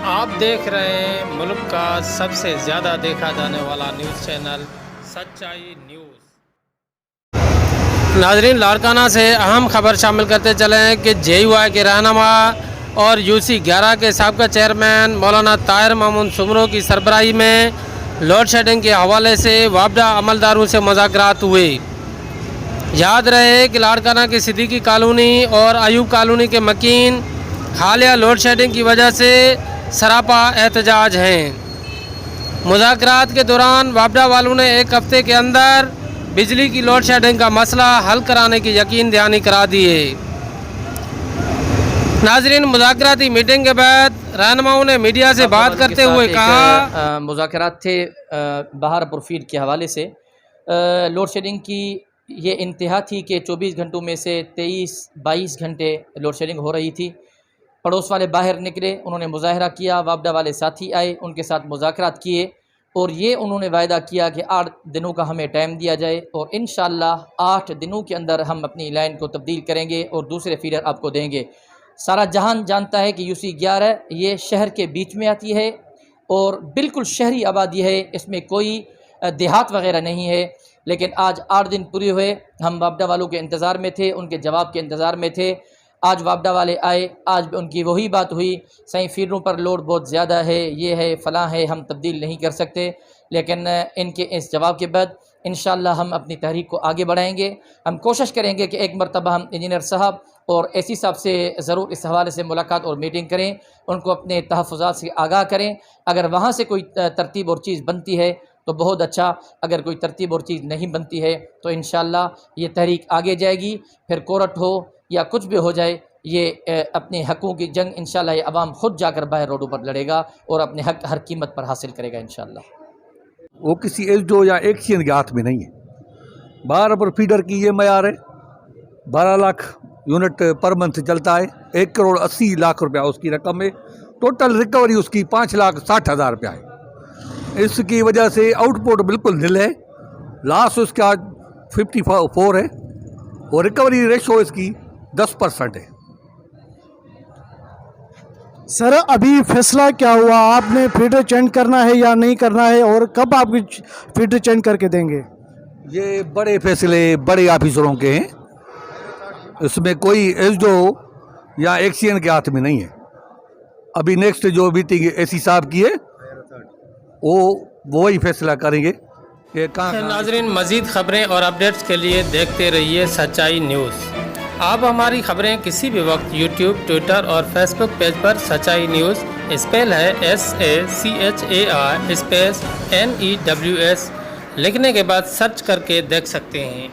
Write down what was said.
आप देख रहे हैं मुल्क का सबसे ज़्यादा देखा जाने वाला न्यूज़ चैनल सच्चाई न्यूज़। नाजरीन, लाड़काना से अहम खबर शामिल करते चले हैं कि JUI के रहनुमा और UC11 के साबका चेयरमैन मौलाना ताहिर मामून सुमरो की सरबराही में लोड शेडिंग के हवाले से वापडा अमलदारों से मुज़ाकरात हुए। याद रहे कि लाड़काना की सिद्दीकी कॉलोनी और अयूब कॉलोनी के मकीन हालिया लोड शेडिंग की वजह से सरापा एहतजाज हैं। मुज़ाकरात के दौरान वापडा वालों ने एक हफ्ते के अंदर बिजली की लोड शेडिंग का मसला हल कराने की यकीन दहानी करा दी है। नाजरीन, मुज़ाकराती मीटिंग के बाद रहनुमाओं ने मीडिया से बात करते हुए कहा, मुज़ाकरात थे बहार पुरफीड के हवाले से। लोड शेडिंग की ये इंतहा थी कि 24 घंटों में से 23-22 घंटे लोड शेडिंग हो रही थी। पड़ोस वाले बाहर निकले, उन्होंने मुजाहरा किया, वापडा वाले साथी आए, उनके साथ मुज़ाकरात किए और ये उन्होंने वायदा किया कि 8 दिनों का हमें टाइम दिया जाए और इंशाअल्लाह 8 दिनों के अंदर हम अपनी लाइन को तब्दील करेंगे और दूसरे फीडर आपको देंगे। सारा जहान जानता है कि UC11 ये शहर के बीच में आती है और बिल्कुल शहरी आबादी है, इसमें कोई देहात वगैरह नहीं है। लेकिन आज 8 दिन पूरे हुए, हम वापडा वालों के इंतज़ार में थे, उनके जवाब के इंतज़ार में थे। आज वापडा वाले आए, आज उनकी वही बात हुई, सही फीडरों पर लोड बहुत ज़्यादा है, ये है फ़लाँ है, हम तब्दील नहीं कर सकते। लेकिन इनके इस जवाब के बाद इंशाअल्लाह हम अपनी तहरीक को आगे बढ़ाएंगे। हम कोशिश करेंगे कि एक मरतबा हम इंजीनियर साहब और AC साहब से ज़रूर इस हवाले से मुलाकात और मीटिंग करें, उनको अपने तहफ़्फ़ुज़ात से आगाह करें। अगर वहाँ से कोई तरतीब और चीज़ बनती है तो बहुत अच्छा, अगर कोई तरतीब और चीज़ नहीं बनती है तो इंशाअल्लाह ये तहरीक आगे जाएगी। फिर कोर्ट हो या कुछ भी हो जाए, ये अपने हक़ों की जंग इंशाअल्लाह ये अवाम ख़ुद जाकर बाहर रोडों पर लड़ेगा और अपने हक़ हर कीमत पर हासिल करेगा इंशाअल्लाह। वो किसी SDO या एक्शन के हाथ में नहीं है। 12 पर फीडर की ये मयार है, 12 लाख यूनिट पर मंथ चलता है, 1 करोड़ 80 लाख रुपया उसकी रकम है। टोटल रिकवरी उसकी 5,60,000 रुपया है। इसकी वजह से आउटपुट बिल्कुल नील है, लॉस उसका 54 है और रिकवरी रेशो इसकी 10% है। सर, अभी फैसला क्या हुआ? आपने फीडर चेंज करना है या नहीं करना है और कब आप फीडर चेंज करके देंगे? ये बड़े फैसले बड़े ऑफिसरों के हैं, इसमें कोई SDO या एक्शन के हाथ में नहीं है। अभी नेक्स्ट जो मीटिंग AC साहब की है वो वही फैसला करेंगे कि कहाँ। नाजरीन, मज़ीद ख़बरें और अपडेट्स के लिए देखते रहिए सच्चाई न्यूज़। आप हमारी ख़बरें किसी भी वक्त YouTube, ट्विटर और फेसबुक पेज पर सच्चाई न्यूज़ स्पेल है SACHAI स्पेस NEWS लिखने के बाद सर्च करके देख सकते हैं।